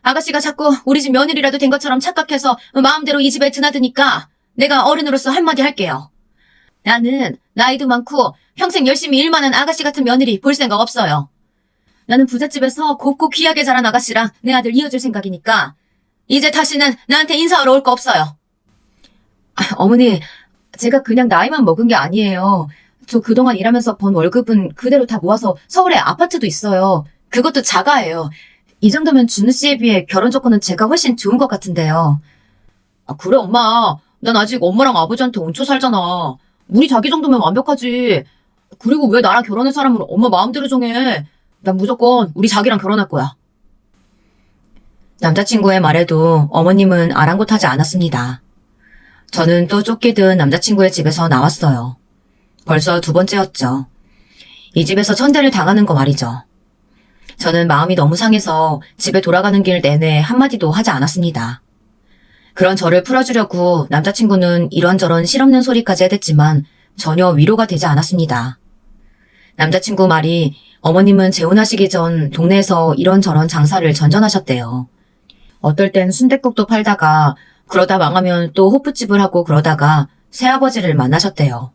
아가씨가 자꾸 우리 집 며느리라도 된 것처럼 착각해서 마음대로 이 집에 드나드니까 내가 어른으로서 한마디 할게요. 나는 나이도 많고 평생 열심히 일만 한 아가씨 같은 며느리 볼 생각 없어요. 나는 부잣집에서 곱고 귀하게 자란 아가씨랑 내 아들 이어줄 생각이니까 이제 다시는 나한테 인사하러 올 거 없어요. 어머니, 제가 그냥 나이만 먹은 게 아니에요. 저 그동안 일하면서 번 월급은 그대로 다 모아서 서울에 아파트도 있어요. 그것도 자가예요. 이 정도면 준우 씨에 비해 결혼 조건은 제가 훨씬 좋은 것 같은데요. 그래 엄마. 난 아직 엄마랑 아버지한테 얹혀 살잖아. 우리 자기 정도면 완벽하지. 그리고 왜 나랑 결혼할 사람을 엄마 마음대로 정해. 난 무조건 우리 자기랑 결혼할 거야. 남자친구의 말에도 어머님은 아랑곳하지 않았습니다. 저는 또 쫓기듯 남자친구의 집에서 나왔어요. 벌써 2번째였죠. 이 집에서 천대를 당하는 거 말이죠. 저는 마음이 너무 상해서 집에 돌아가는 길 내내 한마디도 하지 않았습니다. 그런 저를 풀어주려고 남자친구는 이런저런 실없는 소리까지 해댔지만 전혀 위로가 되지 않았습니다. 남자친구 말이 어머님은 재혼하시기 전 동네에서 이런저런 장사를 전전하셨대요. 어떨 땐 순댓국도 팔다가 그러다 망하면 또 호프집을 하고 그러다가 새아버지를 만나셨대요.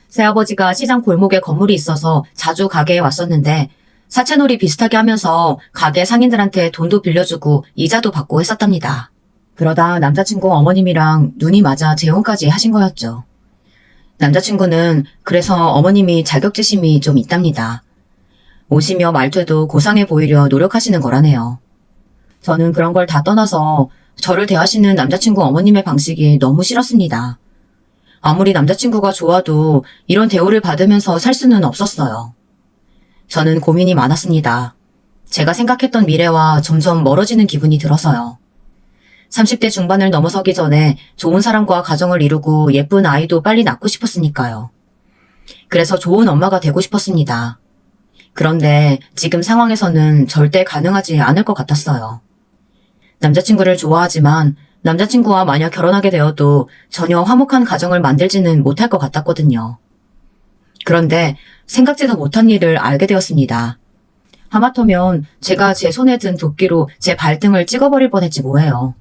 새아버지가 시장 골목에 건물이 있어서 자주 가게에 왔었는데 사채놀이 비슷하게 하면서 가게 상인들한테 돈도 빌려주고 이자도 받고 했었답니다. 그러다 남자친구 어머님이랑 눈이 맞아 재혼까지 하신 거였죠. 남자친구는 그래서 어머님이 자격지심이 좀 있답니다. 옷이며 말투도 고상해 보이려 노력하시는 거라네요. 저는 그런 걸 다 떠나서 저를 대하시는 남자친구 어머님의 방식이 너무 싫었습니다. 아무리 남자친구가 좋아도 이런 대우를 받으면서 살 수는 없었어요. 저는 고민이 많았습니다. 제가 생각했던 미래와 점점 멀어지는 기분이 들어서요. 30대 중반을 넘어서기 전에 좋은 사람과 가정을 이루고 예쁜 아이도 빨리 낳고 싶었으니까요. 그래서 좋은 엄마가 되고 싶었습니다. 그런데 지금 상황에서는 절대 가능하지 않을 것 같았어요. 남자친구를 좋아하지만 남자친구와 만약 결혼하게 되어도 전혀 화목한 가정을 만들지는 못할 것 같았거든요. 그런데 생각지도 못한 일을 알게 되었습니다. 하마터면 제가 제 손에 든 도끼로 제 발등을 찍어버릴 뻔했지 뭐예요.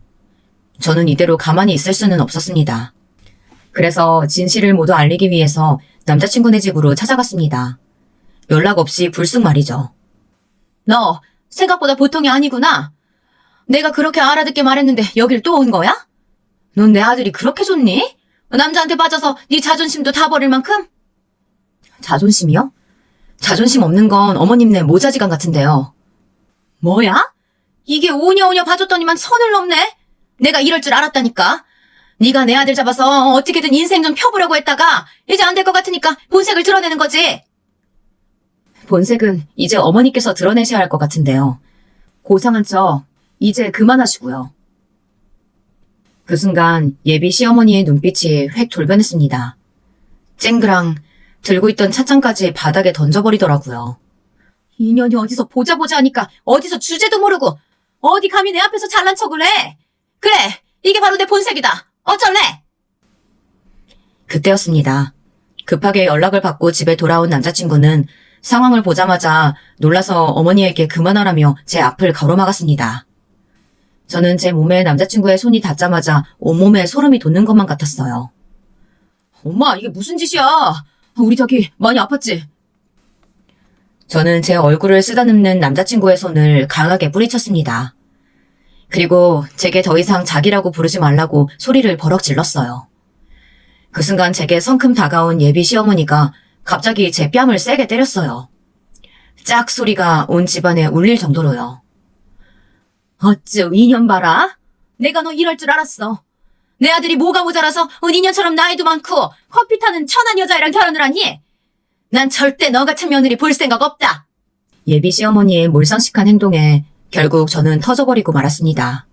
저는 이대로 가만히 있을 수는 없었습니다. 그래서 진실을 모두 알리기 위해서 남자친구네 집으로 찾아갔습니다. 연락 없이 불쑥 말이죠. 너 생각보다 보통이 아니구나. 내가 그렇게 알아듣게 말했는데 여길 또 온 거야? 넌 내 아들이 그렇게 좋니? 남자한테 빠져서 네 자존심도 다 버릴 만큼? 자존심이요? 자존심 없는 건 어머님네 모자지간 같은데요. 뭐야? 이게 오냐오냐 봐줬더니만 선을 넘네? 내가 이럴 줄 알았다니까. 네가 내 아들 잡아서 어떻게든 인생 좀 펴보려고 했다가 이제 안 될 것 같으니까 본색을 드러내는 거지. 본색은 이제 어머니께서 드러내셔야 할 것 같은데요. 고상한 척 이제 그만하시고요. 그 순간 예비 시어머니의 눈빛이 획 돌변했습니다. 쨍그랑 들고 있던 찻잔까지 바닥에 던져버리더라고요. 인연이 어디서 보자 하니까 어디서 주제도 모르고 어디 감히 내 앞에서 잘난 척을 해. 그래, 이게 바로 내 본색이다. 어쩔래? 그때였습니다. 급하게 연락을 받고 집에 돌아온 남자친구는 상황을 보자마자 놀라서 어머니에게 그만하라며 제 앞을 가로막았습니다. 저는 제 몸에 남자친구의 손이 닿자마자 온몸에 소름이 돋는 것만 같았어요. 엄마, 이게 무슨 짓이야? 우리 자기 많이 아팠지? 저는 제 얼굴을 쓰다듬는 남자친구의 손을 강하게 뿌리쳤습니다. 그리고 제게 더 이상 자기라고 부르지 말라고 소리를 버럭 질렀어요. 그 순간 제게 성큼 다가온 예비 시어머니가 갑자기 제 뺨을 세게 때렸어요. 짝 소리가 온 집안에 울릴 정도로요. 어쭈, 인연 봐라. 내가 너 이럴 줄 알았어. 내 아들이 뭐가 모자라서 인연처럼 나이도 많고 커피 타는 천한 여자애랑 결혼을 하니? 난 절대 너 같은 며느리 볼 생각 없다. 예비 시어머니의 몰상식한 행동에 결국 저는 터져버리고 말았습니다.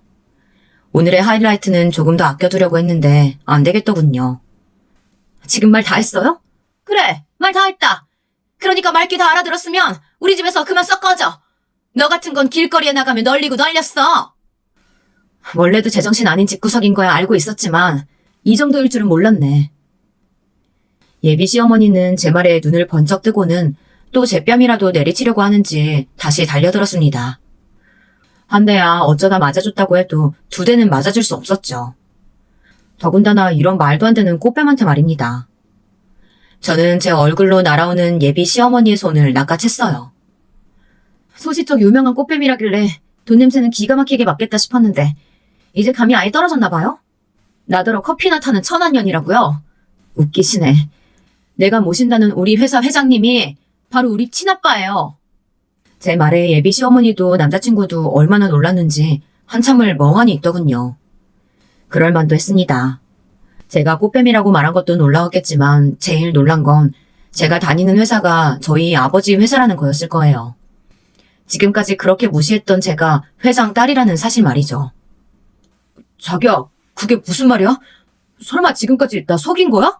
오늘의 하이라이트는 조금 더 아껴두려고 했는데 안 되겠더군요. 지금 말 다 했어요? 그래, 말 다 했다. 그러니까 말귀 다 알아들었으면 우리 집에서 그만 썩 꺼져. 너 같은 건 길거리에 나가면 널리고 널렸어. 원래도 제정신 아닌 집구석인 거야 알고 있었지만 이 정도일 줄은 몰랐네. 예비 시어머니는 제 말에 눈을 번쩍 뜨고는 또 제 뺨이라도 내리치려고 하는지 다시 달려들었습니다. 한 대야 어쩌다 맞아줬다고 해도 두 대는 맞아줄 수 없었죠. 더군다나 이런 말도 안 되는 꽃뱀한테 말입니다. 저는 제 얼굴로 날아오는 예비 시어머니의 손을 낚아챘어요. 소시적 유명한 꽃뱀이라길래 돈 냄새는 기가 막히게 맡겠다 싶었는데 이제 감이 아예 떨어졌나 봐요? 나더러 커피나 타는 천한년이라고요? 웃기시네. 내가 모신다는 우리 회사 회장님이 바로 우리 친아빠예요. 제 말에 예비 시어머니도 남자친구도 얼마나 놀랐는지 한참을 멍하니 있더군요. 그럴 만도 했습니다. 제가 꽃뱀이라고 말한 것도 놀라웠겠지만 제일 놀란 건 제가 다니는 회사가 저희 아버지 회사라는 거였을 거예요. 지금까지 그렇게 무시했던 제가 회장 딸이라는 사실 말이죠. 자기야, 그게 무슨 말이야? 설마 지금까지 나 속인 거야?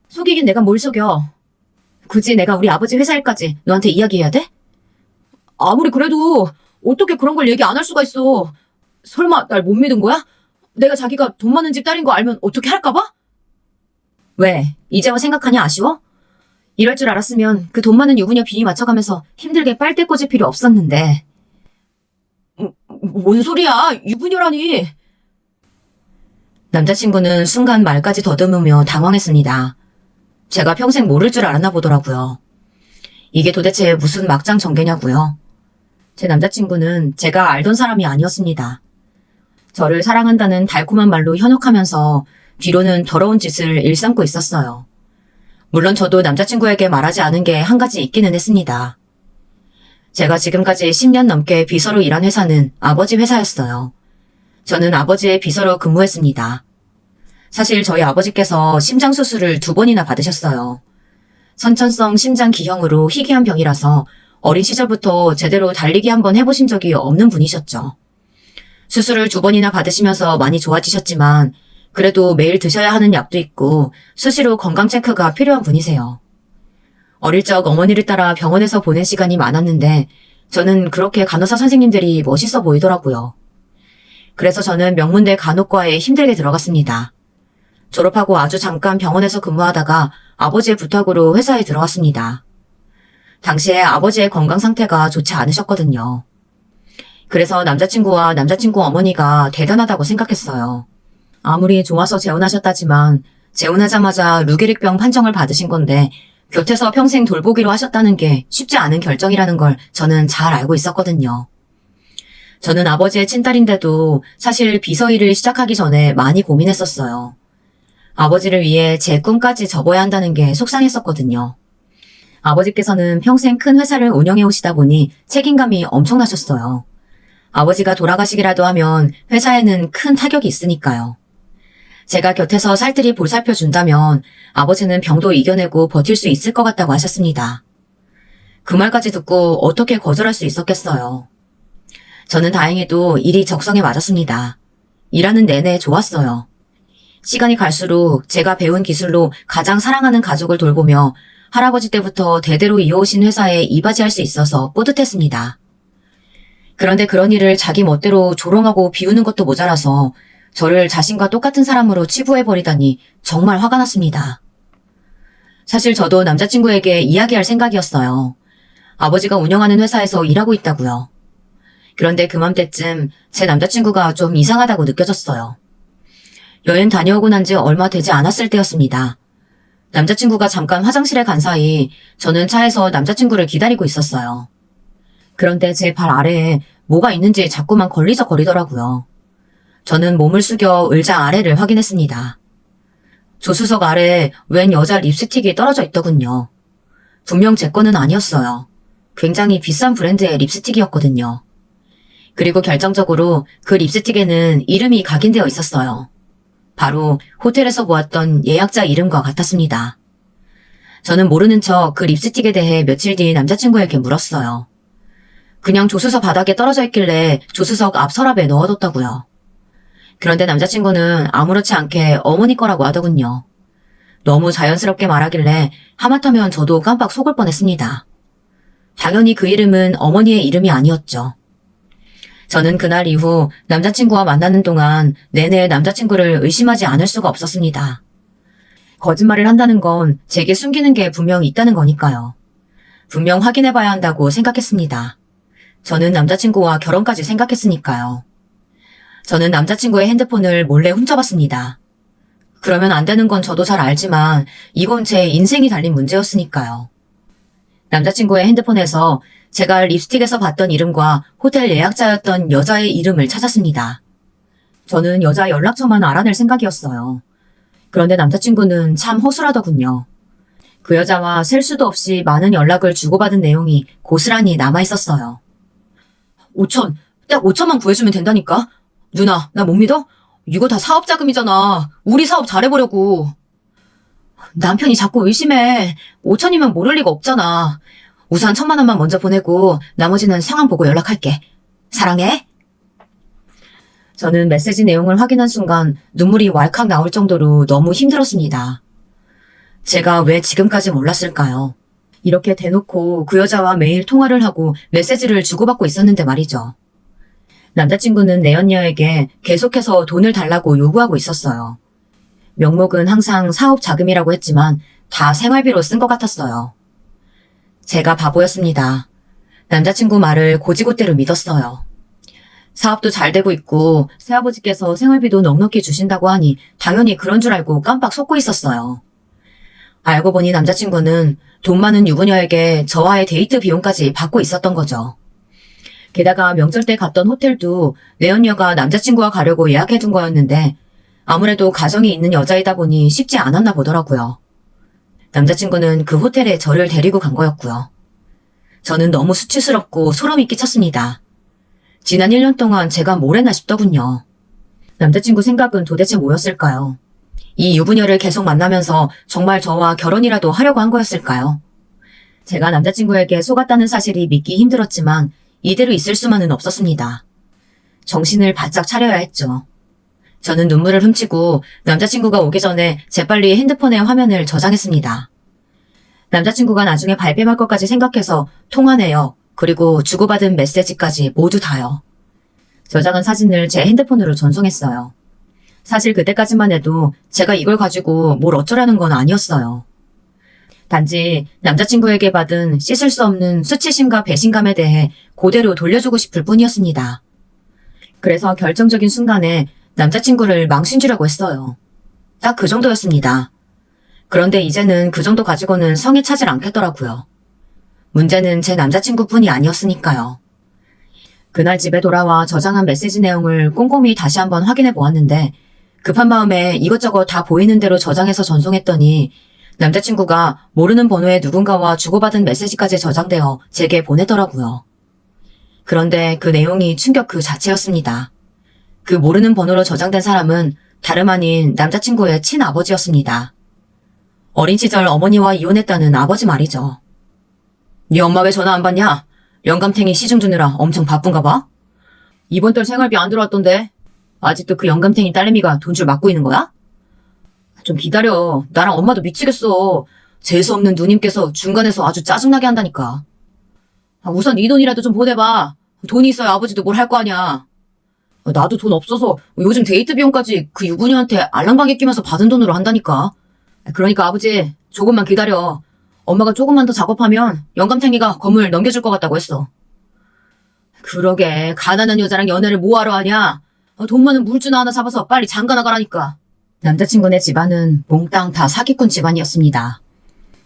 속이긴 내가 뭘 속여. 굳이 내가 우리 아버지 회사 일까지 너한테 이야기해야 돼? 아무리 그래도 어떻게 그런 걸 얘기 안 할 수가 있어. 설마 날 못 믿은 거야? 내가 자기가 돈 많은 집 딸인 거 알면 어떻게 할까 봐? 왜? 이제 와 생각하냐 아쉬워? 이럴 줄 알았으면 그 돈 많은 유부녀 비위 맞춰가면서 힘들게 빨대 꽂을 필요 없었는데. 뭔 소리야? 유부녀라니. 남자친구는 순간 말까지 더듬으며 당황했습니다. 제가 평생 모를 줄 알았나 보더라고요. 이게 도대체 무슨 막장 전개냐고요. 제 남자친구는 제가 알던 사람이 아니었습니다. 저를 사랑한다는 달콤한 말로 현혹하면서 뒤로는 더러운 짓을 일삼고 있었어요. 물론 저도 남자친구에게 말하지 않은 게 한 가지 있기는 했습니다. 제가 지금까지 10년 넘게 비서로 일한 회사는 아버지 회사였어요. 저는 아버지의 비서로 근무했습니다. 사실 저희 아버지께서 심장수술을 2번이나 받으셨어요. 선천성 심장기형으로 희귀한 병이라서 어린 시절부터 제대로 달리기 한번 해보신 적이 없는 분이셨죠. 수술을 2번이나 받으시면서 많이 좋아지셨지만 그래도 매일 드셔야 하는 약도 있고 수시로 건강 체크가 필요한 분이세요. 어릴 적 어머니를 따라 병원에서 보낸 시간이 많았는데 저는 그렇게 간호사 선생님들이 멋있어 보이더라고요. 그래서 저는 명문대 간호과에 힘들게 들어갔습니다. 졸업하고 아주 잠깐 병원에서 근무하다가 아버지의 부탁으로 회사에 들어갔습니다. 당시에 아버지의 건강 상태가 좋지 않으셨거든요. 그래서 남자친구와 남자친구 어머니가 대단하다고 생각했어요. 아무리 좋아서 재혼하셨다지만 재혼하자마자 루게릭병 판정을 받으신 건데 곁에서 평생 돌보기로 하셨다는 게 쉽지 않은 결정이라는 걸 저는 잘 알고 있었거든요. 저는 아버지의 친딸인데도 사실 비서일을 시작하기 전에 많이 고민했었어요. 아버지를 위해 제 꿈까지 접어야 한다는 게 속상했었거든요. 아버지께서는 평생 큰 회사를 운영해 오시다 보니 책임감이 엄청나셨어요. 아버지가 돌아가시기라도 하면 회사에는 큰 타격이 있으니까요. 제가 곁에서 살뜰히 보살펴 준다면 아버지는 병도 이겨내고 버틸 수 있을 것 같다고 하셨습니다. 그 말까지 듣고 어떻게 거절할 수 있었겠어요. 저는 다행히도 일이 적성에 맞았습니다. 일하는 내내 좋았어요. 시간이 갈수록 제가 배운 기술로 가장 사랑하는 가족을 돌보며 할아버지 때부터 대대로 이어오신 회사에 이바지할 수 있어서 뿌듯했습니다. 그런데 그런 일을 자기 멋대로 조롱하고 비우는 것도 모자라서 저를 자신과 똑같은 사람으로 치부해버리다니 정말 화가 났습니다. 사실 저도 남자친구에게 이야기할 생각이었어요. 아버지가 운영하는 회사에서 일하고 있다고요. 그런데 그맘때쯤 제 남자친구가 좀 이상하다고 느껴졌어요. 여행 다녀오고 난 지 얼마 되지 않았을 때였습니다. 남자친구가 잠깐 화장실에 간 사이 저는 차에서 남자친구를 기다리고 있었어요. 그런데 제 발 아래에 뭐가 있는지 자꾸만 걸리적거리더라고요. 저는 몸을 숙여 의자 아래를 확인했습니다. 조수석 아래에 웬 여자 립스틱이 떨어져 있더군요. 분명 제 거는 아니었어요. 굉장히 비싼 브랜드의 립스틱이었거든요. 그리고 결정적으로 그 립스틱에는 이름이 각인되어 있었어요. 바로 호텔에서 보았던 예약자 이름과 같았습니다. 저는 모르는 척 그 립스틱에 대해 며칠 뒤 남자친구에게 물었어요. 그냥 조수석 바닥에 떨어져 있길래 조수석 앞 서랍에 넣어뒀다고요. 그런데 남자친구는 아무렇지 않게 어머니 거라고 하더군요. 너무 자연스럽게 말하길래 하마터면 저도 깜빡 속을 뻔했습니다. 당연히 그 이름은 어머니의 이름이 아니었죠. 저는 그날 이후 남자친구와 만나는 동안 내내 남자친구를 의심하지 않을 수가 없었습니다. 거짓말을 한다는 건 제게 숨기는 게 분명 있다는 거니까요. 분명 확인해봐야 한다고 생각했습니다. 저는 남자친구와 결혼까지 생각했으니까요. 저는 남자친구의 핸드폰을 몰래 훔쳐봤습니다. 그러면 안 되는 건 저도 잘 알지만 이건 제 인생이 달린 문제였으니까요. 남자친구의 핸드폰에서 제가 립스틱에서 봤던 이름과 호텔 예약자였던 여자의 이름을 찾았습니다. 저는 여자 연락처만 알아낼 생각이었어요. 그런데 남자친구는 참 허술하더군요. 그 여자와 셀 수도 없이 많은 연락을 주고받은 내용이 고스란히 남아있었어요. 5천, 딱 5천만 구해주면 된다니까? 누나, 나 못 믿어? 이거 다 사업 자금이잖아. 우리 사업 잘해보려고. 남편이 자꾸 의심해. 5천이면 모를 리가 없잖아. 우선 1,000만 원만 먼저 보내고 나머지는 상황 보고 연락할게. 사랑해. 저는 메시지 내용을 확인한 순간 눈물이 왈칵 나올 정도로 너무 힘들었습니다. 제가 왜 지금까지 몰랐을까요? 이렇게 대놓고 그 여자와 매일 통화를 하고 메시지를 주고받고 있었는데 말이죠. 남자친구는 내연녀에게 계속해서 돈을 달라고 요구하고 있었어요. 명목은 항상 사업 자금이라고 했지만 다 생활비로 쓴 것 같았어요. 제가 바보였습니다. 남자친구 말을 고지고대로 믿었어요. 사업도 잘 되고 있고 새아버지께서 생활비도 넉넉히 주신다고 하니 당연히 그런 줄 알고 깜빡 속고 있었어요. 알고 보니 남자친구는 돈 많은 유부녀에게 저와의 데이트 비용까지 받고 있었던 거죠. 게다가 명절 때 갔던 호텔도 내연녀가 남자친구와 가려고 예약해둔 거였는데 아무래도 가정이 있는 여자이다 보니 쉽지 않았나 보더라고요. 남자친구는 그 호텔에 저를 데리고 간 거였고요. 저는 너무 수치스럽고 소름이 끼쳤습니다. 지난 1년 동안 제가 뭘 했나 싶더군요. 남자친구 생각은 도대체 뭐였을까요? 이 유부녀를 계속 만나면서 정말 저와 결혼이라도 하려고 한 거였을까요? 제가 남자친구에게 속았다는 사실이 믿기 힘들었지만 이대로 있을 수만은 없었습니다. 정신을 바짝 차려야 했죠. 저는 눈물을 훔치고 남자친구가 오기 전에 재빨리 핸드폰에 화면을 저장했습니다. 남자친구가 나중에 발뺌할 것까지 생각해서 통화 내역, 그리고 주고받은 메시지까지 모두 다요. 저장한 사진을 제 핸드폰으로 전송했어요. 사실 그때까지만 해도 제가 이걸 가지고 뭘 어쩌라는 건 아니었어요. 단지 남자친구에게 받은 씻을 수 없는 수치심과 배신감에 대해 그대로 돌려주고 싶을 뿐이었습니다. 그래서 결정적인 순간에 남자친구를 망신 주려고 했어요. 딱 그 정도였습니다. 그런데 이제는 그 정도 가지고는 성에 차질 않겠더라고요. 문제는 제 남자친구뿐이 아니었으니까요. 그날 집에 돌아와 저장한 메시지 내용을 꼼꼼히 다시 한번 확인해 보았는데 급한 마음에 이것저것 다 보이는 대로 저장해서 전송했더니 남자친구가 모르는 번호의 누군가와 주고받은 메시지까지 저장되어 제게 보내더라고요. 그런데 그 내용이 충격 그 자체였습니다. 그 모르는 번호로 저장된 사람은 다름 아닌 남자친구의 친아버지였습니다. 어린 시절 어머니와 이혼했다는 아버지 말이죠. 네 엄마 왜 전화 안 받냐? 영감탱이 시중 주느라 엄청 바쁜가 봐? 이번 달 생활비 안 들어왔던데 아직도 그 영감탱이 딸내미가 돈줄 맞고 있는 거야? 좀 기다려. 나랑 엄마도 미치겠어. 재수없는 누님께서 중간에서 아주 짜증나게 한다니까. 우선 네 돈이라도 좀 보내봐. 돈이 있어야 아버지도 뭘 할 거 아니야. 나도 돈 없어서 요즘 데이트 비용까지 그 유부녀한테 알랑방귀 끼면서 받은 돈으로 한다니까. 그러니까 아버지 조금만 기다려. 엄마가 조금만 더 작업하면 영감탱이가 건물 넘겨줄 것 같다고 했어. 그러게 가난한 여자랑 연애를 뭐하러 하냐. 돈 많은 물주나 하나 잡아서 빨리 장가 나가라니까. 남자친구네 집안은 몽땅 다 사기꾼 집안이었습니다.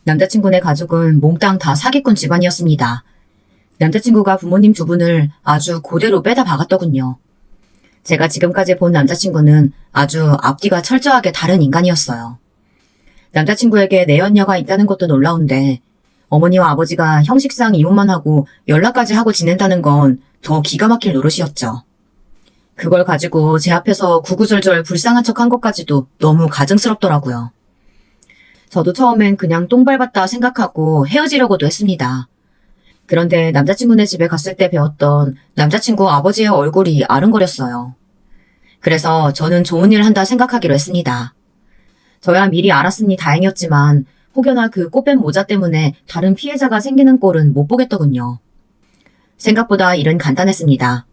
남자친구네 가족은 몽땅 다 사기꾼 집안이었습니다. 남자친구가 부모님 두 분을 아주 그대로 빼다 박았더군요. 제가 지금까지 본 남자친구는 아주 앞뒤가 철저하게 다른 인간이었어요. 남자친구에게 내연녀가 있다는 것도 놀라운데 어머니와 아버지가 형식상 이혼만 하고 연락까지 하고 지낸다는 건 더 기가 막힐 노릇이었죠. 그걸 가지고 제 앞에서 구구절절 불쌍한 척한 것까지도 너무 가증스럽더라고요. 저도 처음엔 그냥 똥 밟았다 생각하고 헤어지려고도 했습니다. 그런데 남자친구네 집에 갔을 때 배웠던 남자친구 아버지의 얼굴이 아른거렸어요. 그래서 저는 좋은 일 한다 생각하기로 했습니다. 저야 미리 알았으니 다행이었지만 혹여나 그 꽃뱀 모자 때문에 다른 피해자가 생기는 꼴은 못 보겠더군요. 생각보다 일은 간단했습니다.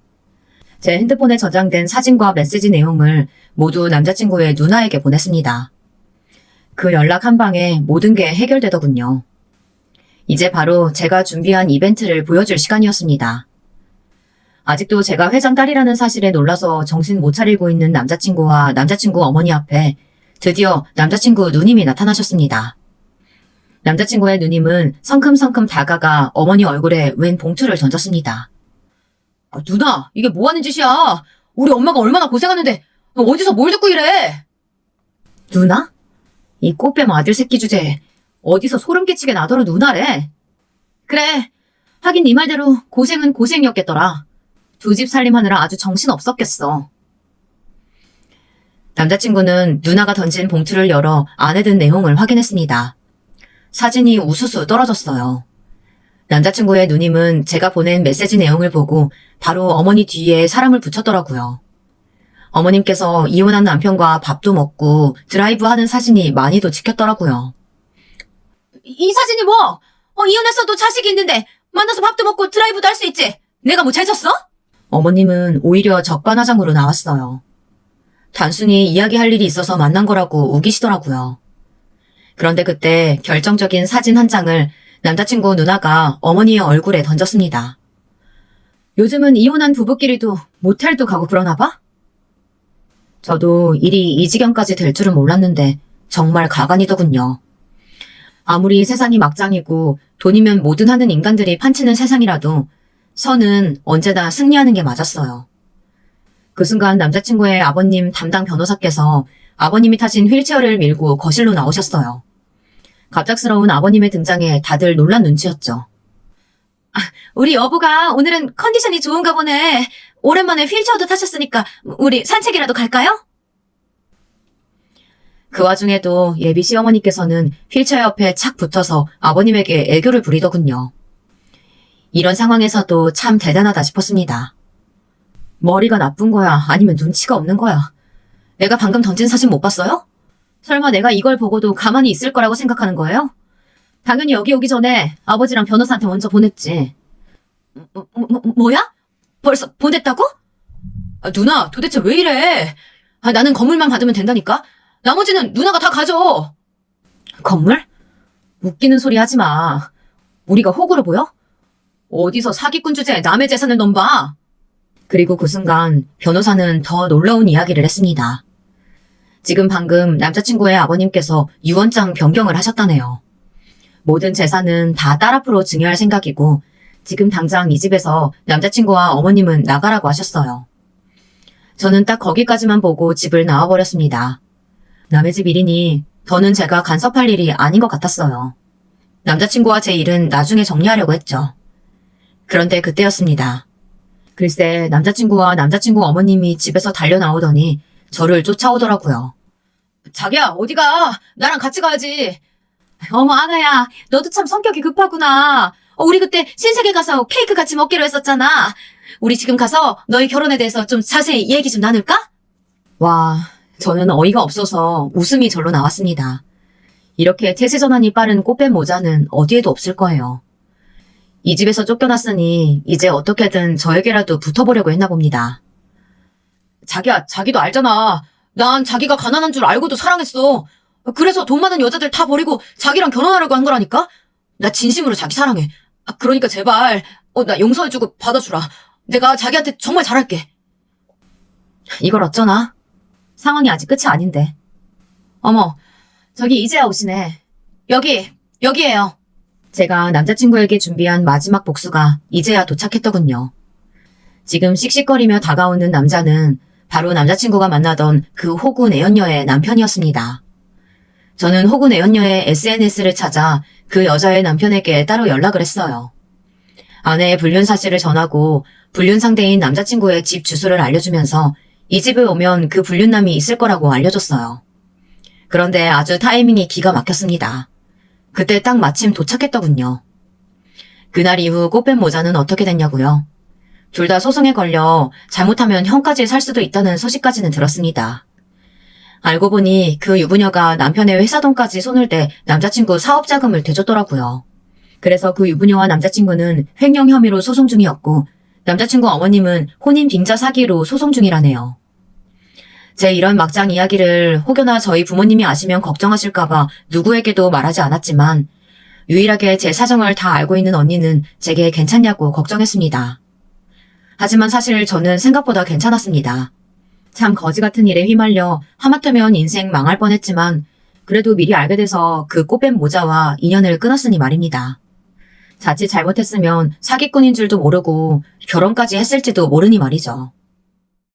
제 핸드폰에 저장된 사진과 메시지 내용을 모두 남자친구의 누나에게 보냈습니다. 그 연락 한 방에 모든 게 해결되더군요. 이제 바로 제가 준비한 이벤트를 보여줄 시간이었습니다. 아직도 제가 회장 딸이라는 사실에 놀라서 정신 못 차리고 있는 남자친구와 남자친구 어머니 앞에 드디어 남자친구 누님이 나타나셨습니다. 남자친구의 누님은 성큼성큼 다가가 어머니 얼굴에 웬 봉투를 던졌습니다. 누나, 이게 뭐 하는 짓이야? 우리 엄마가 얼마나 고생하는데 너 어디서 뭘 듣고 이래? 누나? 이 꽃뱀 아들 새끼 주제에 어디서 소름 끼치게 나더러 누나래? 그래, 하긴 네 말대로 고생은 고생이었겠더라. 두 집 살림하느라 아주 정신없었겠어. 남자친구는 누나가 던진 봉투를 열어 안에 든 내용을 확인했습니다. 사진이 우수수 떨어졌어요. 남자친구의 누님은 제가 보낸 메시지 내용을 보고 바로 어머니 뒤에 사람을 붙였더라고요. 어머님께서 이혼한 남편과 밥도 먹고 드라이브 하는 사진이 많이도 찍혔더라고요. 이 사진이 뭐? 이혼했어도 자식이 있는데 만나서 밥도 먹고 드라이브도 할 수 있지. 내가 뭐 잘쳤어? 어머님은 오히려 적반하장으로 나왔어요. 단순히 이야기할 일이 있어서 만난 거라고 우기시더라고요. 그런데 그때 결정적인 사진 한 장을 남자친구 누나가 어머니의 얼굴에 던졌습니다. 요즘은 이혼한 부부끼리도 모텔도 가고 그러나 봐? 저도 일이 이 지경까지 될 줄은 몰랐는데 정말 가관이더군요. 아무리 세상이 막장이고 돈이면 뭐든 하는 인간들이 판치는 세상이라도 선은 언제나 승리하는 게 맞았어요. 그 순간 남자친구의 아버님 담당 변호사께서 아버님이 타신 휠체어를 밀고 거실로 나오셨어요. 갑작스러운 아버님의 등장에 다들 놀란 눈치였죠. 우리 여보가 오늘은 컨디션이 좋은가 보네. 오랜만에 휠체어도 타셨으니까 우리 산책이라도 갈까요? 그 와중에도 예비 시어머니께서는 휠체어 옆에 착 붙어서 아버님에게 애교를 부리더군요. 이런 상황에서도 참 대단하다 싶었습니다. 머리가 나쁜 거야? 아니면 눈치가 없는 거야? 내가 방금 던진 사진 못 봤어요? 설마 내가 이걸 보고도 가만히 있을 거라고 생각하는 거예요? 당연히 여기 오기 전에 아버지랑 변호사한테 먼저 보냈지. 뭐야? 벌써 보냈다고? 누나, 도대체 왜 이래? 나는 건물만 받으면 된다니까? 나머지는 누나가 다 가져. 건물? 웃기는 소리 하지 마. 우리가 호구로 보여? 어디서 사기꾼 주제에 남의 재산을 넘봐? 그리고 그 순간 변호사는 더 놀라운 이야기를 했습니다. 지금 방금 남자친구의 아버님께서 유언장 변경을 하셨다네요. 모든 재산은 다 딸 앞으로 증여할 생각이고 지금 당장 이 집에서 남자친구와 어머님은 나가라고 하셨어요. 저는 딱 거기까지만 보고 집을 나와버렸습니다. 남의 집 일이니 더는 제가 간섭할 일이 아닌 것 같았어요. 남자친구와 제 일은 나중에 정리하려고 했죠. 그런데 그때였습니다. 글쎄 남자친구와 남자친구 어머님이 집에서 달려나오더니 저를 쫓아오더라고요. 자기야 어디가? 나랑 같이 가야지. 어머 아가야 너도 참 성격이 급하구나. 우리 그때 신세계 가서 케이크 같이 먹기로 했었잖아. 우리 지금 가서 너희 결혼에 대해서 좀 자세히 얘기 좀 나눌까? 와, 저는 어이가 없어서 웃음이 절로 나왔습니다. 이렇게 태세 전환이 빠른 꽃뱀 모자는 어디에도 없을 거예요. 이 집에서 쫓겨났으니 이제 어떻게든 저에게라도 붙어보려고 했나 봅니다. 자기야, 자기도 알잖아. 난 자기가 가난한 줄 알고도 사랑했어. 그래서 돈 많은 여자들 다 버리고 자기랑 결혼하려고 한 거라니까? 나 진심으로 자기 사랑해. 그러니까 제발 나 용서해주고 받아주라. 내가 자기한테 정말 잘할게. 이걸 어쩌나? 상황이 아직 끝이 아닌데. 어머, 저기 이제야 오시네. 여기에요. 제가 남자친구에게 준비한 마지막 복수가 이제야 도착했더군요. 지금 씩씩거리며 다가오는 남자는 바로 남자친구가 만나던 그 호구 내연녀의 남편이었습니다. 저는 호구 내연녀의 SNS를 찾아 그 여자의 남편에게 따로 연락을 했어요. 아내의 불륜 사실을 전하고 불륜 상대인 남자친구의 집 주소를 알려주면서 이 집에 오면 그 불륜남이 있을 거라고 알려줬어요. 그런데 아주 타이밍이 기가 막혔습니다. 그때 딱 마침 도착했더군요. 그날 이후 꽃뱀 모자는 어떻게 됐냐고요? 둘 다 소송에 걸려 잘못하면 형까지 살 수도 있다는 소식까지는 들었습니다. 알고 보니 그 유부녀가 남편의 회사 돈까지 손을 대 남자친구 사업자금을 대줬더라고요. 그래서 그 유부녀와 남자친구는 횡령 혐의로 소송 중이었고 남자친구 어머님은 혼인 빙자 사기로 소송 중이라네요. 제 이런 막장 이야기를 혹여나 저희 부모님이 아시면 걱정하실까봐 누구에게도 말하지 않았지만 유일하게 제 사정을 다 알고 있는 언니는 제게 괜찮냐고 걱정했습니다. 하지만 사실 저는 생각보다 괜찮았습니다. 참 거지 같은 일에 휘말려 하마터면 인생 망할 뻔했지만 그래도 미리 알게 돼서 그 꽃뱀 모자와 인연을 끊었으니 말입니다. 자칫 잘못했으면 사기꾼인 줄도 모르고 결혼까지 했을지도 모르니 말이죠.